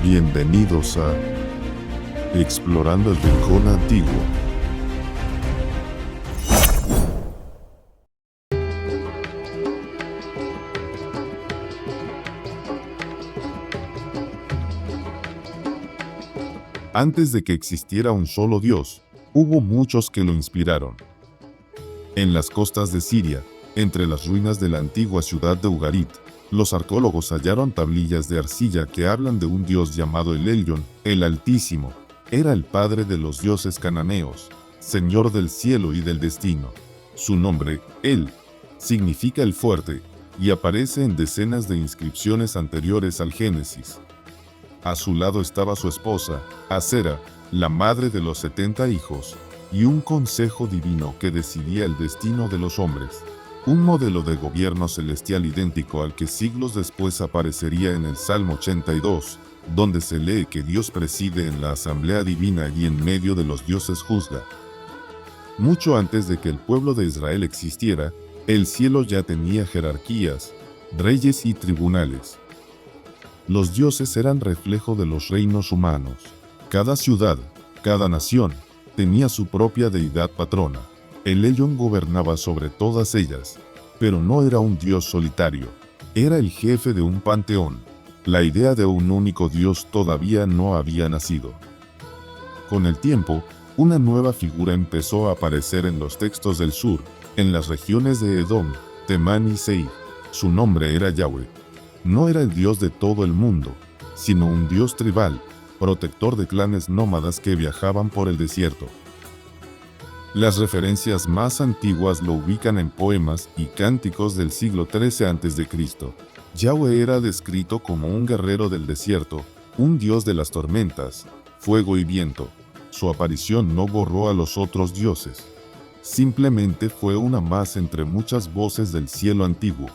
Bienvenidos a Explorando el Rincón Antiguo. Antes de que existiera un solo Dios, hubo muchos que lo inspiraron. En las costas de Siria, entre las ruinas de la antigua ciudad de Ugarit, los arqueólogos hallaron tablillas de arcilla que hablan de un dios llamado el Elyon, el Altísimo. Era el padre de los dioses cananeos, señor del cielo y del destino. Su nombre, El, significa el fuerte, y aparece en decenas de inscripciones anteriores al Génesis. A su lado estaba su esposa, Asera, la madre de los 70 hijos, y un consejo divino que decidía el destino de los hombres. Un modelo de gobierno celestial idéntico al que siglos después aparecería en el Salmo 82, donde se lee que Dios preside en la asamblea divina y en medio de los dioses juzga. Mucho antes de que el pueblo de Israel existiera, el cielo ya tenía jerarquías, reyes y tribunales. Los dioses eran reflejo de los reinos humanos. Cada ciudad, cada nación, tenía su propia deidad patrona. El Elyon gobernaba sobre todas ellas, pero no era un dios solitario. Era el jefe de un panteón. La idea de un único dios todavía no había nacido. Con el tiempo, una nueva figura empezó a aparecer en los textos del sur, en las regiones de Edom, Temán y Seir. Su nombre era Yahweh. No era el dios de todo el mundo, sino un dios tribal, protector de clanes nómadas que viajaban por el desierto. Las referencias más antiguas lo ubican en poemas y cánticos del siglo XIII a.C. Yahweh era descrito como un guerrero del desierto, un dios de las tormentas, fuego y viento. Su aparición no borró a los otros dioses. Simplemente fue una más entre muchas voces del cielo antiguo.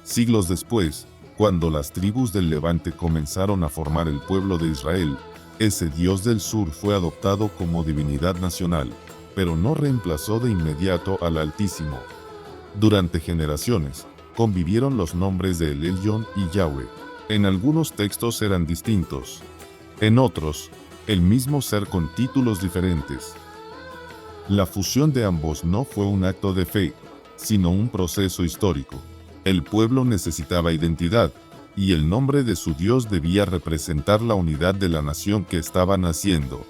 Siglos después, cuando las tribus del Levante comenzaron a formar el pueblo de Israel, ese dios del sur fue adoptado como divinidad nacional, pero no reemplazó de inmediato al Altísimo. Durante generaciones, convivieron los nombres de El Elyon y Yahweh. En algunos textos eran distintos. En otros, el mismo ser con títulos diferentes. La fusión de ambos no fue un acto de fe, sino un proceso histórico. El pueblo necesitaba identidad, y el nombre de su Dios debía representar la unidad de la nación que estaba naciendo.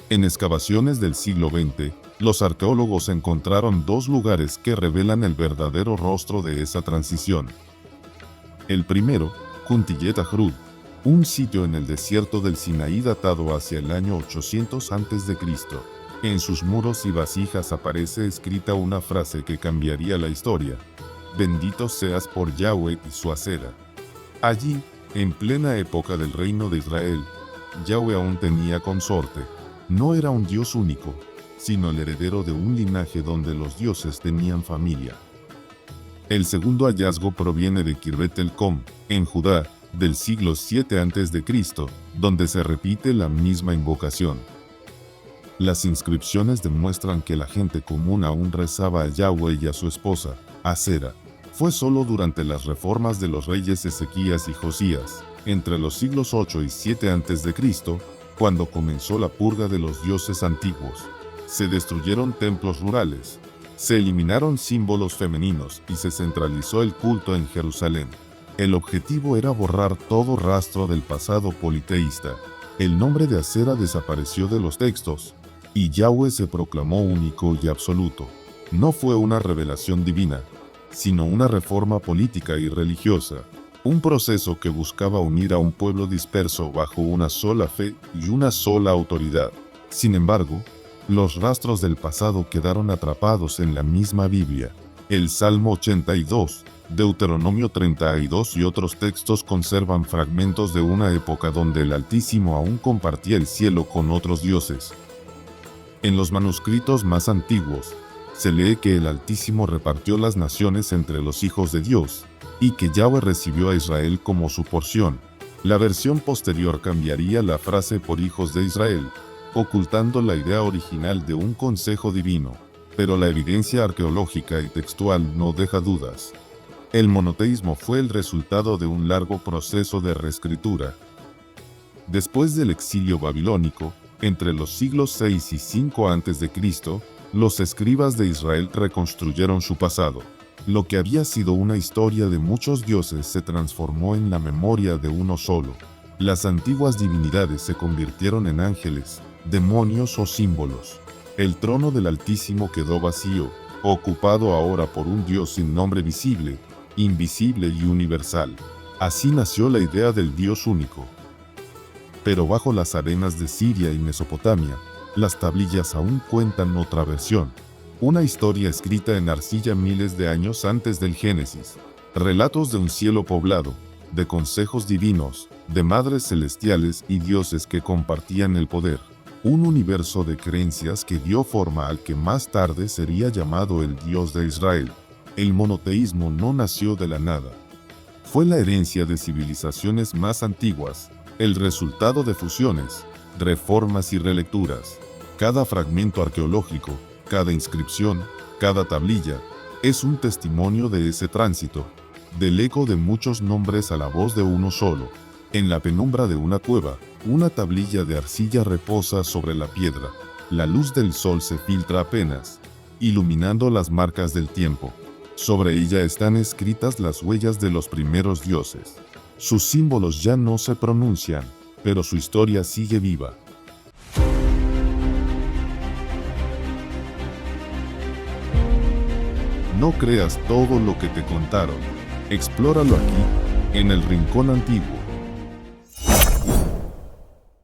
En excavaciones del siglo XX, los arqueólogos encontraron dos lugares que revelan el verdadero rostro de esa transición. El primero, Kuntiyet Ahrud, un sitio en el desierto del Sinaí datado hacia el año 800 a.C. En sus muros y vasijas aparece escrita una frase que cambiaría la historia: «Bendito seas por Yahweh y su Asera». Allí, en plena época del reino de Israel, Yahweh aún tenía consorte. No era un dios único, sino el heredero de un linaje donde los dioses tenían familia. El segundo hallazgo proviene de Kirbet el-Com, en Judá, del siglo VII a.C., donde se repite la misma invocación. Las inscripciones demuestran que la gente común aún rezaba a Yahweh y a su esposa, Asera. Fue solo durante las reformas de los reyes Ezequías y Josías, entre los siglos 8 y 7 a.C., cuando comenzó la purga de los dioses antiguos. Se destruyeron templos rurales, se eliminaron símbolos femeninos y se centralizó el culto en Jerusalén. El objetivo era borrar todo rastro del pasado politeísta. El nombre de Asera desapareció de los textos, y Yahweh se proclamó único y absoluto. No fue una revelación divina, sino una reforma política y religiosa, un proceso que buscaba unir a un pueblo disperso bajo una sola fe y una sola autoridad. Sin embargo, los rastros del pasado quedaron atrapados en la misma Biblia. El Salmo 82, Deuteronomio 32 y otros textos conservan fragmentos de una época donde el Altísimo aún compartía el cielo con otros dioses. En los manuscritos más antiguos, se lee que el Altísimo repartió las naciones entre los hijos de Dios, y que Yahweh recibió a Israel como su porción. La versión posterior cambiaría la frase por hijos de Israel, ocultando la idea original de un consejo divino, pero la evidencia arqueológica y textual no deja dudas. El monoteísmo fue el resultado de un largo proceso de reescritura. Después del exilio babilónico, entre los siglos 6 y 5 a.C., los escribas de Israel reconstruyeron su pasado. Lo que había sido una historia de muchos dioses se transformó en la memoria de uno solo. Las antiguas divinidades se convirtieron en ángeles, demonios o símbolos. El trono del Altísimo quedó vacío, ocupado ahora por un Dios sin nombre visible, invisible y universal. Así nació la idea del Dios único. Pero bajo las arenas de Siria y Mesopotamia, las tablillas aún cuentan otra versión. Una historia escrita en arcilla miles de años antes del Génesis. Relatos de un cielo poblado, de consejos divinos, de madres celestiales y dioses que compartían el poder. Un universo de creencias que dio forma al que más tarde sería llamado el Dios de Israel. El monoteísmo no nació de la nada. Fue la herencia de civilizaciones más antiguas, el resultado de fusiones, reformas y relecturas. Cada fragmento arqueológico, cada inscripción, cada tablilla, es un testimonio de ese tránsito, del eco de muchos nombres a la voz de uno solo. En la penumbra de una cueva, una tablilla de arcilla reposa sobre la piedra. La luz del sol se filtra apenas, iluminando las marcas del tiempo. Sobre ella están escritas las huellas de los primeros dioses. Sus símbolos ya no se pronuncian, pero su historia sigue viva. No creas todo lo que te contaron. Explóralo aquí, en el Rincón Antiguo.